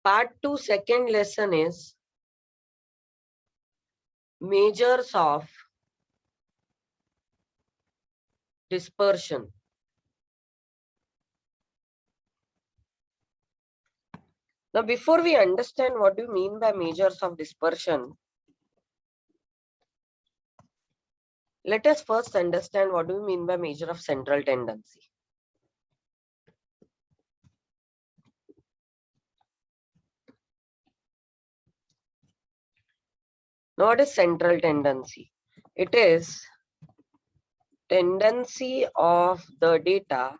Part 2 second lesson is measures of dispersion. Now, before we understand what do you mean by measures of dispersion, let us first understand what do you mean by measure of central tendency. Now, what is central tendency? It is tendency of the data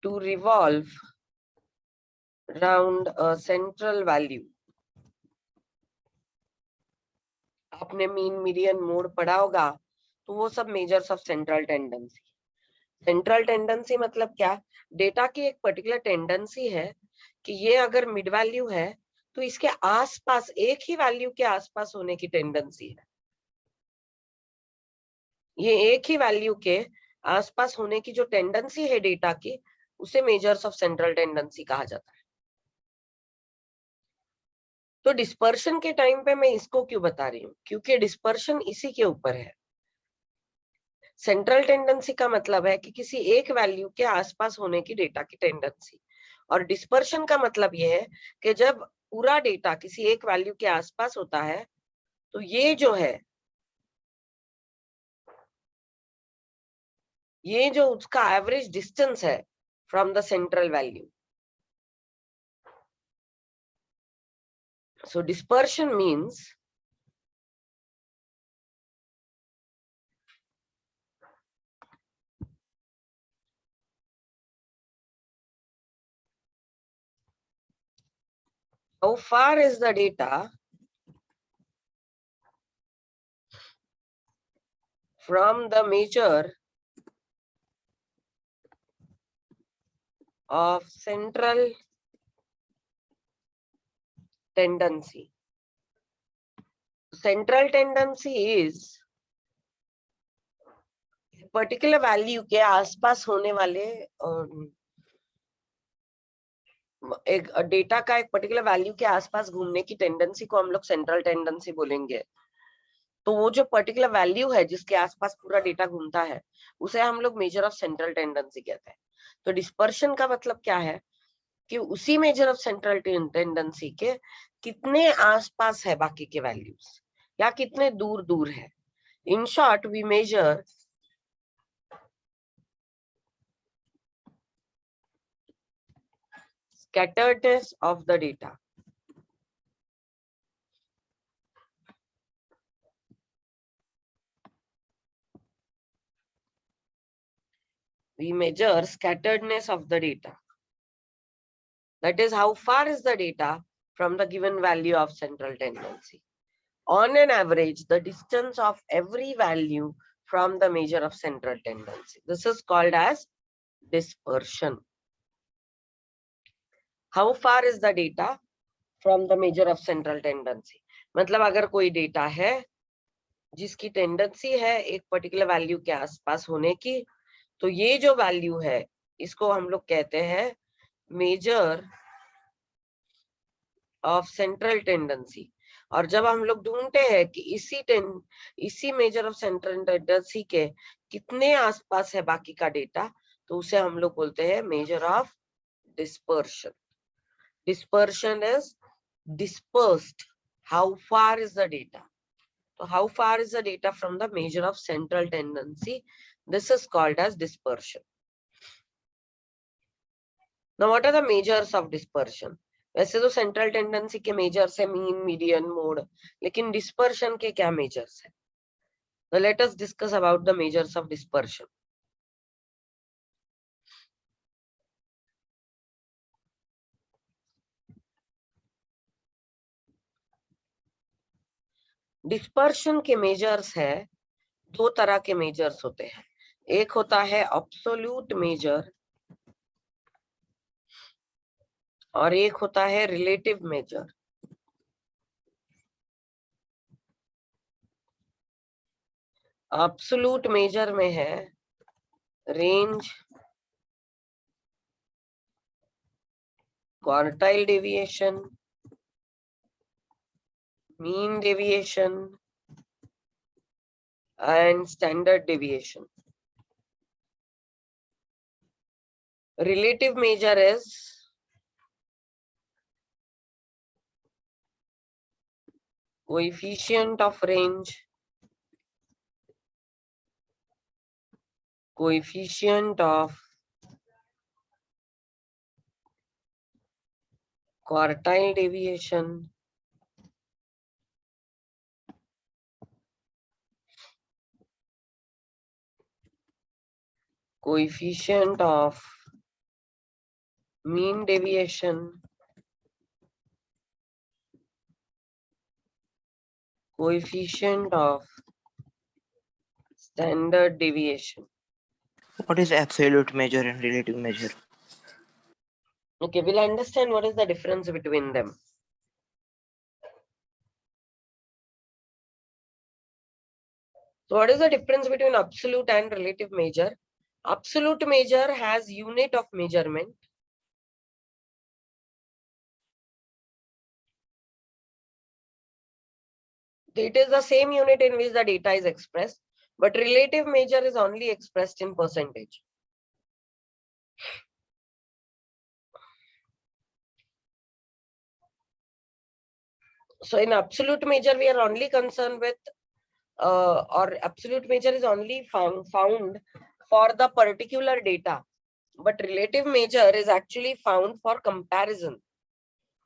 to revolve around a central value. आपने mean median mode पढ़ा होगा, तो वो सब measures of central tendency. Central tendency मतलब क्या? Data की एक पर्टिकुलर टेंडेंसी है कि ये अगर मिड वैल्यू है तो इसके आसपास एक ही वैल्यू के आसपास होने की टेंडेंसी है. ये एक ही वैल्यू के आसपास होने की जो टेंडेंसी है डेटा की, उसे मेजर्स ऑफ सेंट्रल टेंडेंसी कहा जाता है. तो डिस्पर्शन के टाइम पे मैं इसको क्यों बता रही हूँ? क्योंकि डिस्पर्शन इसी के ऊपर है. सेंट्रल टेंडेंसी का मतलब है कि किसी एक वैल्यू के आसपास होने की डेटा की टेंडेंसी, और डिस्पर्शन का मतलब ये है कि जब पूरा डेटा किसी एक वैल्यू के आसपास होता है तो ये जो है, ये जो उसका एवरेज डिस्टेंस है from the central value. So dispersion means how far is the data from the measure of central tendency. Central tendency is particular value के आसपास होने वाले एक डेटा का एक पर्टिकुलर वैल्यू के आसपास घूमने की टेंडेंसी को हम लोग सेंट्रल टेंडेंसी बोलेंगे. तो वो जो पर्टिकुलर वैल्यू है जिसके आसपास पूरा डेटा घूमता है, उसे हम लोग मेजर ऑफ सेंट्रल टेंडेंसी कहते हैं. तो डिस्पर्शन का मतलब क्या है कि उसी मेजर ऑफ सेंट्रल टेंडेंसी के कितने आसपास है बाकी के वैल्यूज, या कितने दूर दूर है. In short, we measure scatteredness of the data. We measure scatteredness of the data. That is, how far is the data from the given value of central tendency. On an average, the distance of every value from the measure of central tendency. This is called as dispersion. How far is the data from the measure of central tendency? मतलब अगर कोई data है जिसकी tendency है एक particular value के आसपास होने की, तो ये जो वैल्यू है इसको हम लोग कहते हैं मेजर ऑफ सेंट्रल टेंडेंसी. और जब हम लोग ढूंढते हैं कि इसी मेजर ऑफ सेंट्रल टेंडेंसी के कितने आसपास है बाकी का डेटा, तो उसे हम लोग बोलते हैं measure of dispersion. Dispersion is dispersed. How far is the data? So how far is the data from the measure of central tendency? This is called as dispersion. Now what are the measures of dispersion? वैसे तो central tendency के measures है mean, median, mode, लेकिन dispersion के क्या measures है? So let us discuss about the measures of dispersion. Dispersion के measures है, दो तरह के मेजर्स होते हैं. एक होता है एब्सोल्यूट मेजर और एक होता है रिलेटिव मेजर. एब्सोल्यूट मेजर में है range quartile deviation, mean deviation, and standard deviation. Relative measure is coefficient of range, coefficient of quartile deviation, coefficient of mean deviation, coefficient of standard deviation. What is absolute measure and relative measure? Okay, we'll understand what is the difference between them. So what is the difference between absolute and relative measure? Absolute measure has unit of measurement. It is the same unit in which the data is expressed, but relative measure is only expressed in percentage. So in absolute measure, we are only concerned with, or absolute measure is only found for the particular data, but relative measure is actually found for comparison.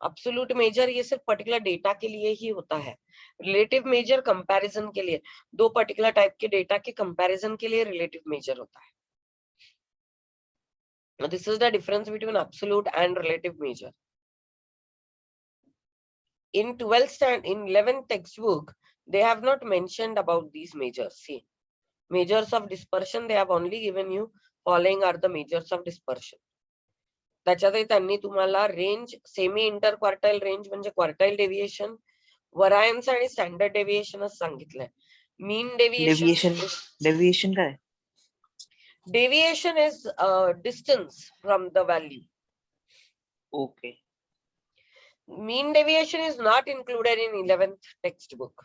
Absolute measure ये सिर्फ particular data के लिए ही होता है. Relative measure comparison के लिए, दो particular type के data के comparison के लिए relative measure होता है. Now this is the difference between absolute and relative measure. In 11th textbook, they have not mentioned about these measures. See, measures of dispersion, they have only given you following are the measures of dispersion. त्याच्यातही त्यांनी तुम्हाला range, semi inter quartile range म्हणजे quartile deviation, व्हरायन्स आणि standard डेव्हिएशनच सांगितलंय. Mean deviation काय? Deviation is distance from the value. Okay. Mean deviation is not included in 11th textbook.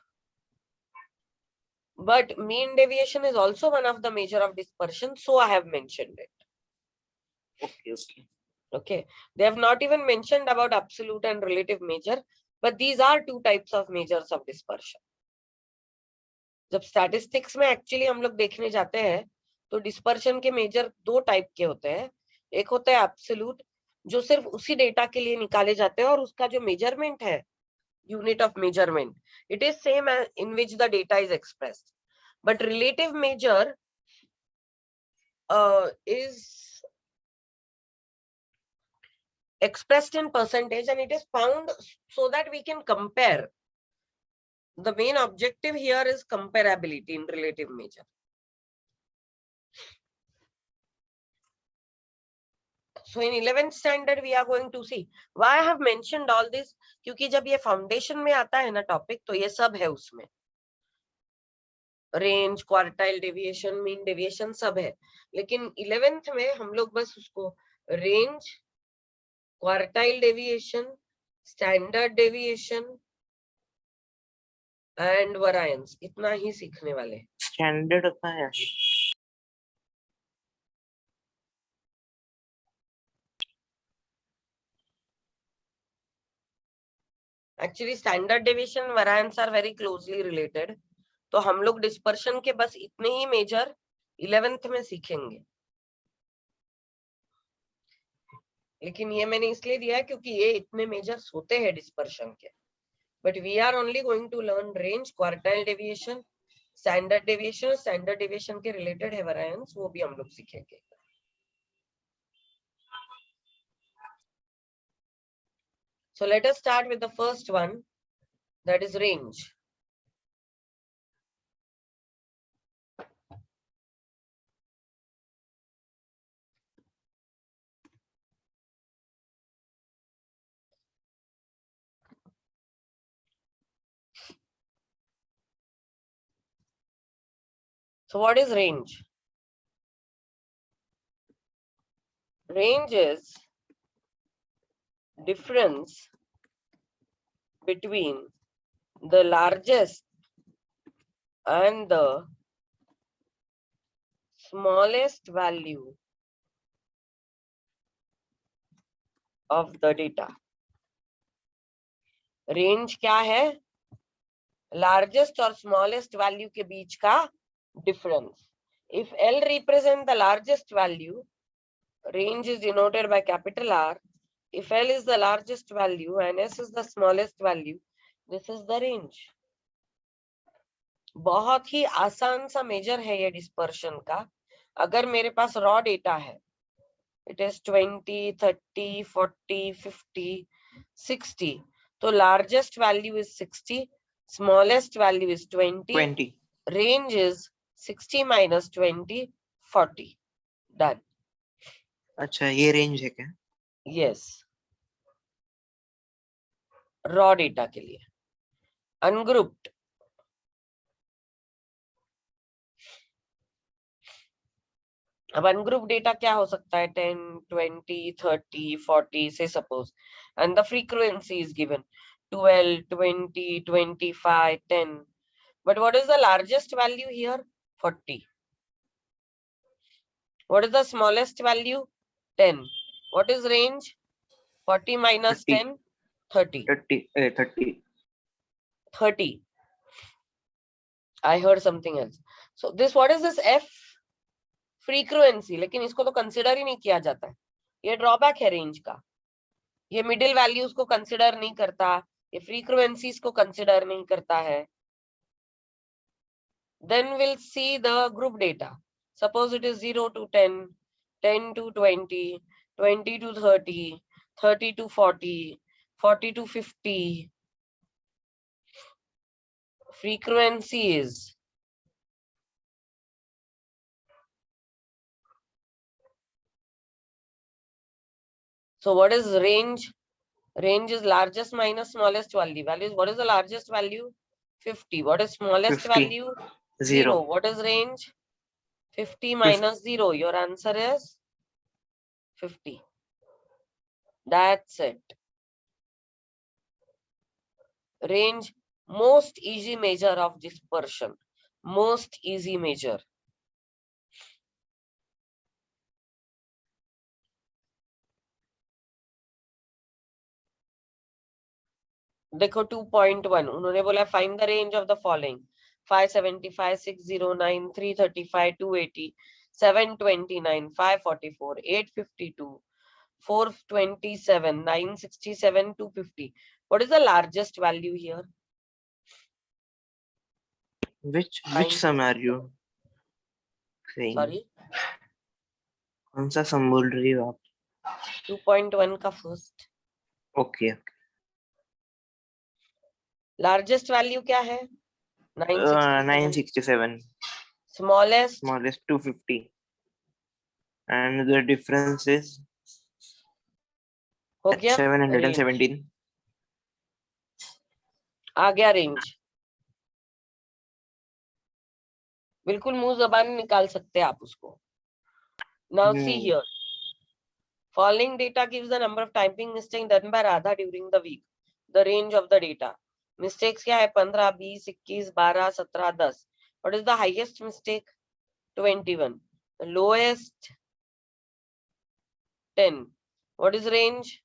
But mean deviation is also one of the measure of dispersion, so I have mentioned it. Okay. Okay. They have not even mentioned about absolute and relative measure, but these are two types of measures of dispersion. जब statistics में actually हम लोग देखने जाते हैं, तो dispersion के measure दो type के होते हैं. एक होता है absolute, जो सिर्फ उसी डेटा के लिए निकाले जाते हैं और उसका जो measurement है, unit of measurement, it is same as in which the data is expressed. But relative measure is expressed in percentage, and it is found so that we can compare. The main objective here is comparability in relative measure. So in 11th standard we are going to see why I have mentioned all this, क्योंकि जब ये foundation में आता है ना topic, तो ये सब है उसमें. Range, quartile deviation, mean deviation सब है. लेकिन 11th में हम लोग बस उसको range, quartile deviation, standard deviation and variance, इतना ही सीखने वाले. स्टैंडर्ड होता है. Actually standard deviation, variance are very closely related. तो हम लोग डिस्पर्शन के बस इतने ही मेजर 11th में सीखेंगे. लेकिन ये मैंने इसलिए दिया है क्योंकि ये इतने मेजर्स होते हैं डिस्पर्शन के. But we are only going to learn range, quartile deviation, standard deviation. Standard deviation के रिलेटेड है वरायंस, वो भी हम लोग सीखेंगे. So let us start with the first one, that is range. So what is range? Range is difference between the largest and the smallest value of the data. Range क्या है? Largest और smallest value के बीच का difference. If L represent the largest value, range is denoted by capital R. If L is the largest value and S is the smallest value, this is the range. बहुत ही आसान सा major है ये dispersion का. अगर मेरे पास raw data है, it is 20, 30, 40, 50, 60. तो largest value is 60, smallest value is 20. Range is 60 minus 20, 40. Done. अच्छा, ये रेंज है क्या? Yes. रॉ डेटा के लिए. अनग्रुप्ड. अब अनग्रुप डेटा क्या हो सकता है? 10, 20, 30, 40 से suppose, and the frequency is given 12, 20, 25, 10. But what is the largest value here? 40. What is the smallest value? 10. What is range? 40 minus 30. 10, 30. 30. 30. I heard something else. So this, what is this F? Frequency. लेकिन इसको तो consider ही नहीं किया जाता है. ये drawback है range का. ये मिडिल वैल्यूज को कंसिडर नहीं करता, ये फ्रीक्वेंसीज को कंसिडर नहीं करता है. Then we'll see the group data. Suppose it is 0 to 10, 10 to 20, 20 to 30, 30 to 40, 40 to 50. Frequency is so what is range? Range is largest minus smallest value. Values. What is the largest value? 50. What is smallest 50. value? 0. What is range? 50 minus 0. Your answer is 50. That's it. Range, most easy measure of dispersion. Most easy measure. देखो 2.1 उन्होंने बोला find the range of the following: 575, 609, 335, 280, 729, 544, 852, 427, 967, 250. What is the largest value here? Which sum are you saying? Sorry, कौन सा सम बोल रही हो आप? 2.1 का फर्स्ट. Okay. लार्जेस्ट वैल्यू क्या है? 967. Smallest 250. And the difference is हो गया 717. आ गया रेंज. बिल्कुल मुंह जबान निकाल सकते हैं आप उसको. Now see here. Following data gives the number of typing mistakes done by Radha during the week. The range of the data. Mistakes क्या है? 15, 20, 21, 12, 17, 10. What is the highest mistake? 21. The lowest 10. What is range?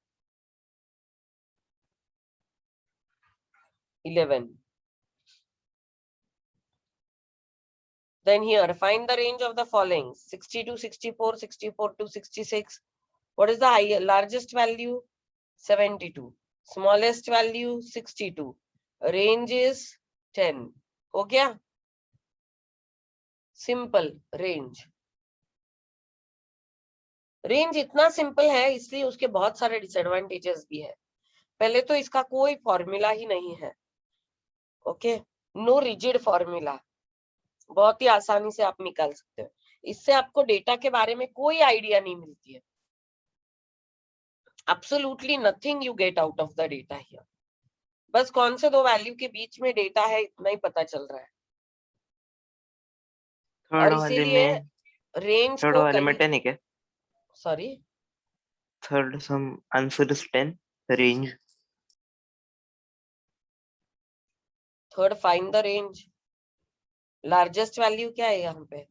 11. Then here, find the range of the following: 60 to 64, 64 to 66. What is the largest value? 72. Smallest value? 62. Range is 10. हो गया? Simple range. Range इतना simple है इसलिए उसके बहुत सारे disadvantages भी है. पहले तो इसका कोई फॉर्मूला ही नहीं है. Okay, no rigid formula. बहुत ही आसानी से आप निकाल सकते हो. इससे आपको डेटा के बारे में कोई आइडिया नहीं मिलती है. Absolutely nothing you get out of the data here. बस कौन से दो वैल्यू के बीच में डेटा है इतना ही पता चल रहा है. और इसीलिए रेंज थर्ड वाले में 10 है क्या? Sorry, third some answer is 10. range. Third find the range. Largest value क्या है यहाँ पे?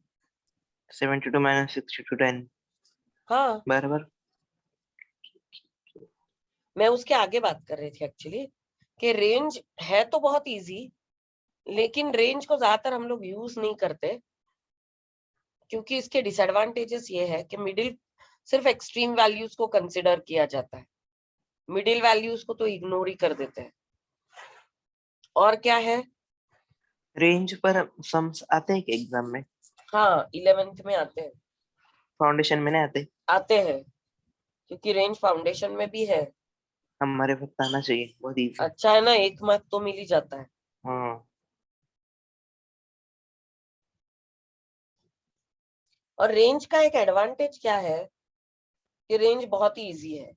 72 minus 62 10 हाँ, बराबर। मैं उसके आगे बात कर रही थी एक्चुअली कि रेंज है तो बहुत इजी, लेकिन रेंज को ज्यादातर हम लोग यूज नहीं करते क्योंकि इसके डिसएडवांटेजेस ये है कि मिडिल सिर्फ एक्सट्रीम वैल्यूज को कंसिडर किया जाता है, मिडिल वैल्यूज को तो इग्नोर ही कर देते हैं। और क्या है? रेंज पर सम्स आते हैं क्या एग्जाम में? हाँ, 11th में आते हैं। फाउंडेशन में नहीं आते? आते हैं क्योंकि रेंज फाउंडेशन में भी है। हमारे वक्त आना चाहिए, बहुत इजी। अच्छा है ना, 1 मार्क तो मिल ही जाता है। हाँ। और रेंज का एक एडवांटेज क्या है कि रेंज बहुत ही इजी है।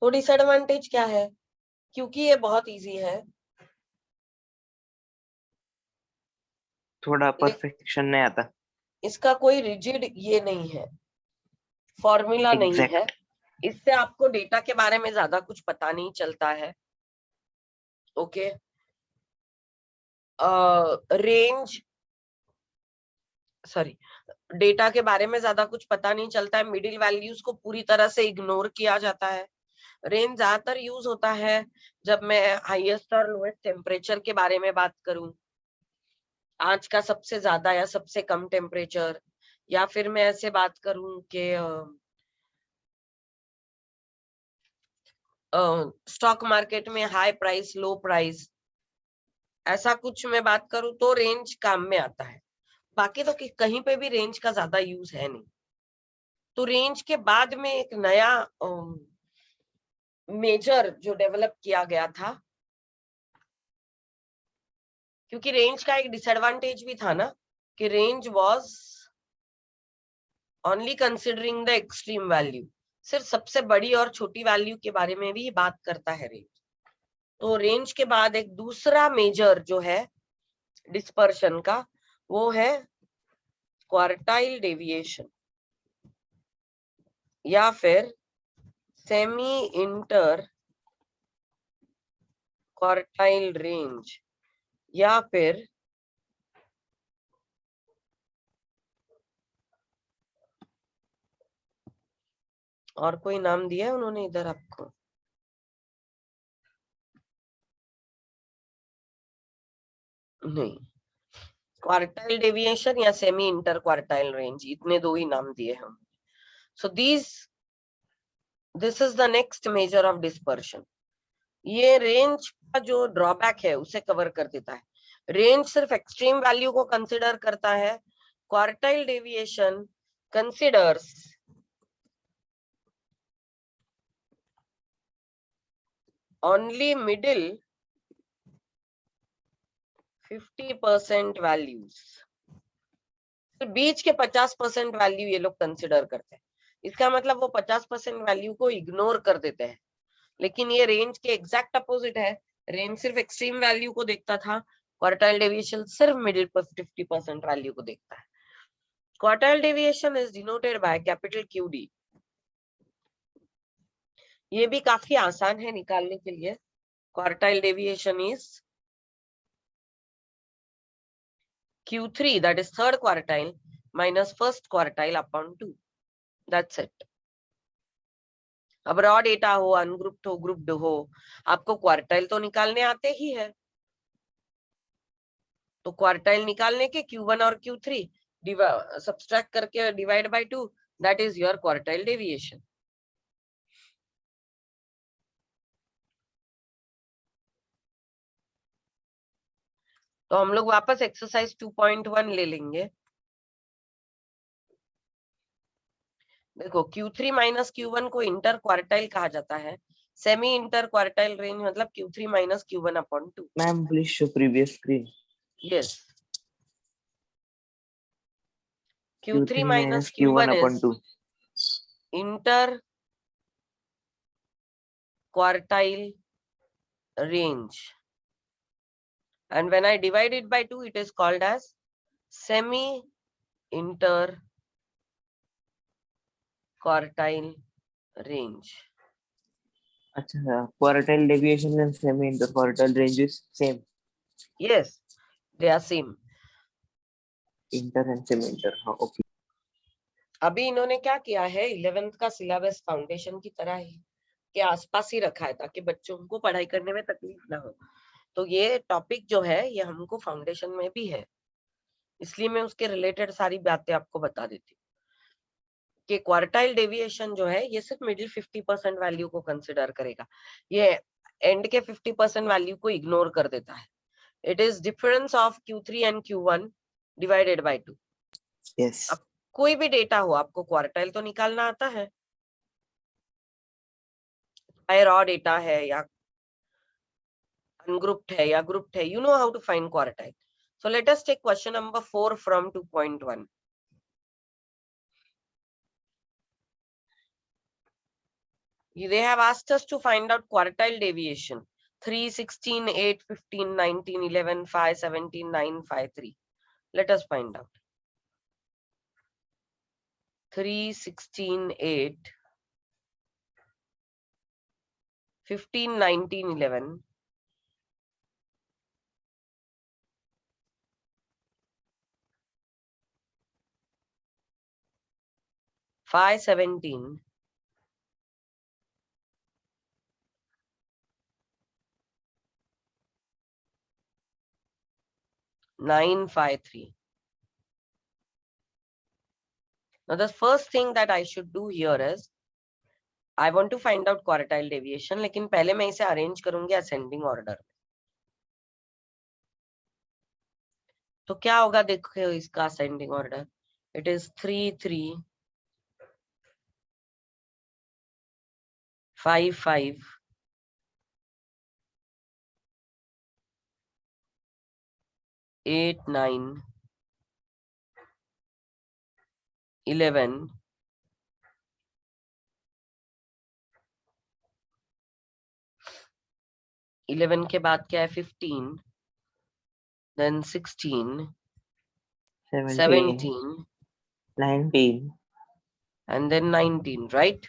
तो डिसएडवांटेज क्या है? क्योंकि ये बहुत इजी है, थोड़ा परफेक्शन नहीं आता। इसका कोई रिजिड ये नहीं है, फॉर्मूला नहीं है। एग्जैक्ट। इससे आपको डेटा के बारे में ज्यादा कुछ पता नहीं चलता है। ओके, रेंज सॉरी, डेटा के बारे में ज्यादा कुछ पता नहीं चलता है, मिडिल वैल्यूज को पूरी तरह से इग्नोर किया जाता है। रेंज ज्यादातर यूज होता है जब मैं हाईएस्ट और लोएस्ट टेम्परेचर के बारे में बात करूं, आज का सबसे ज्यादा या सबसे कम टेम्परेचर, या फिर मैं ऐसे बात करूं कि स्टॉक मार्केट में हाई प्राइस लो प्राइस, ऐसा कुछ मैं बात करूं तो रेंज काम में आता है। बाकी तो कहीं पे भी रेंज का ज्यादा यूज है नहीं। तो रेंज के बाद में एक नया मेजर जो डेवलप किया गया था, क्योंकि रेंज का एक डिसएडवांटेज भी था ना कि range was only considering the extreme value, सिर्फ सबसे बड़ी और छोटी वैल्यू के बारे में भी बात करता है रेंज। तो रेंज के बाद एक दूसरा मेजर जो है डिस्पर्शन का, वो है क्वार्टाइल डेविएशन या फिर सेमी इंटर क्वार्टाइल रेंज, या फिर और कोई नाम दिया है उन्होंने इधर आपको? नहीं, क्वार्टाइल डेविएशन या सेमी इंटर क्वार्टाइल रेंज, इतने दो ही नाम दिए हम। So this is the next measure of dispersion. ये रेंज का जो ड्रॉबैक है उसे कवर कर देता है। रेंज सिर्फ एक्सट्रीम वैल्यू को कंसिडर करता है, quartile deviation considers only middle 50% values, बीच के 50% वैल्यू ये लोग कंसिडर करते हैं। इसका मतलब वो 50% वैल्यू को इग्नोर कर देते हैं। लेकिन ये रेंज के एग्जैक्ट अपोजिट है। रेंज सिर्फ एक्सट्रीम वैल्यू को देखता था, क्वार्टाइल डेविएशन सिर्फ मिडिल 50% वैल्यू को देखता है। Quartile deviation is denoted by capital QD। ये भी काफी आसान है निकालने के लिए। Quartile deviation is Q3, that is third quartile, minus first quartile upon 2. That's it. अब रॉ डेटा हो, अनग्रुप्ड हो, ग्रुप्ड हो, आपको क्वार्टाइल तो निकालने आते ही है। तो क्वार्टाइल निकालने के Q1 और Q3 सब्सट्रैक्ट करके divide by 2, that is your quartile deviation. तो हम लोग वापस एक्सरसाइज 2.1 ले लेंगे। देखो, Q3 माइनस Q1 को इंटर क्वार्टाइल कहा जाता है। सेमी इंटर क्वार्टाइल रेंज मतलब Q3 minus Q1 upon 2। Ma'am please show previous screen. Yes, Q3 minus Q1 Q1 upon is 2. inter quartile range, and when I divide it by 2, it is called as semi inter quartile range. अच्छा, quartile deviation and semi interquartile range is same. Yes, they are same. Inter and semi inter. हाँ, okay. अभी इन्होंने क्या किया है, 11th का syllabus foundation की तरह ही के आसपास ही रखा है ताकि बच्चों को पढ़ाई करने में तकलीफ ना हो। तो ये टॉपिक जो है ये हमको फाउंडेशन में भी है, इसलिए मैं उसके रिलेटेड सारी बातें आपको बता देती हूँ कि क्वार्टाइल डेविएशन जो है ये सिर्फ मिडिल 50% वैल्यू को कंसिडर करेगा, ये एंड के 50% वैल्यू को इग्नोर कर देता है। It is difference of Q3 and Q1 divided by 2। Yes. अब कोई भी डेटा हो आपको क्वार्टाइल तो निकालना आता है, चाहे रॉ डेटा है या अनग्रुप्ड है या ग्रुप्ड है, you know how to find quartile. So let us take question number 4 from 2.1. They have asked us to find out quartile deviation 3, 16, 8, 15, 19, 11, 5, 17, 9, 5, 3. Let us find out. 3, 16, 8, 15, 19, 11, 5, 17, 9, 5, 3. Now the first thing that I should do here is I want to find out quartile deviation, लेकिन पहले मैं इसे arrange करूंगी ascending order. तो क्या होगा देखो इसका असेंडिंग ऑर्डर, इट इज 3, 3, 5, 5, 8, 9, 11, 11 के बाद क्या है 15, then 16, 17, 19, and then 19, right?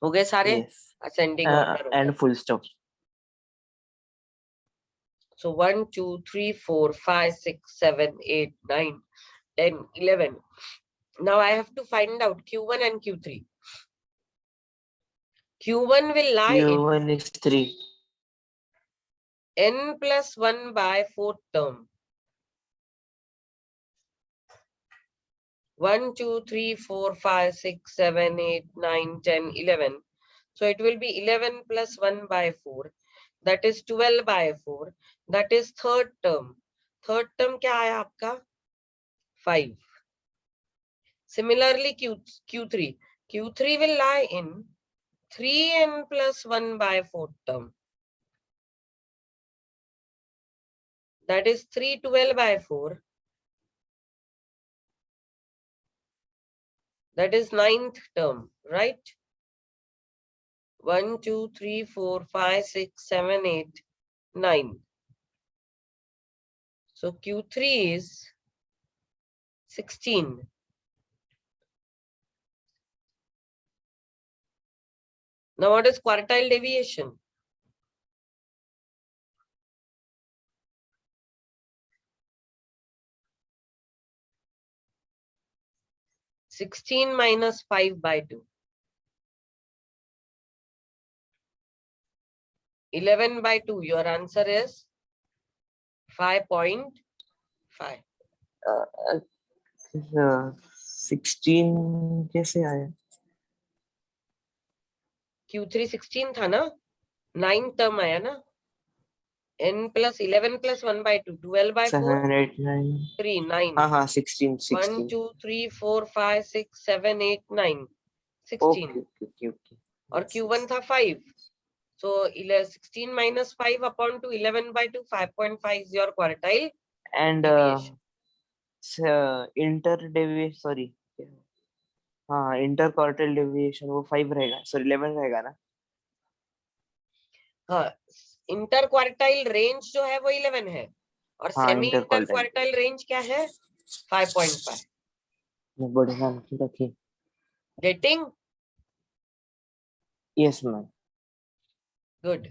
हो गए सारे? yes, असेंडिंग ऑर्डर हो गया। and full stop. So 1, 2, 3, 4, 5, 6, 7, 8, 9, 10, 11. Now I have to find out Q1 and Q3. Q1 will lie in Q1 is 3. n plus 1 by 4th term. 1, 2, 3, 4, 5, 6, 7, 8, 9, 10, 11. So it will be 11 plus 1 by 4. That is 12 by 4. That is third term. Third term क्या आया आपका? 5. Similarly Q3. Q3 will lie in 3n plus 1 by 4th term. That is 312 by 4. That is 9th term, right? 1, 2, 3, 4, 5, 6, 7, 8, 9. So Q3 is 16. Now what is quartile deviation? (16 minus 5 by 2). 11 by 2. Your answer is 5.5. 16 कैसे आया? Q3 16 था ना, 9 term आया ना, n plus 11 plus 1 by 2, 12 by 4, 7, 8, 9. 3, 9. हाँ 16. 1, 2, 3, 4, 5, 6, 7, 8, 9, 16. Okay. और Q1 था 5. So 16 minus 5 upon 2, 11 by 2, 5.5 is your quartile And deviation. inter deviation, sorry, हाँ interquartile deviation वो 5 रहेगा, sorry 11 रहेगा ना? हाँ, इंटरक्वार्टाइल रेंज जो है वो 11 है और हाँ, सेमी interquartile. इंटरक्वार्टाइल रेंज क्या है? 5.5. बड़े नाम की रखी. Getting? Yes, ma'am. गुड।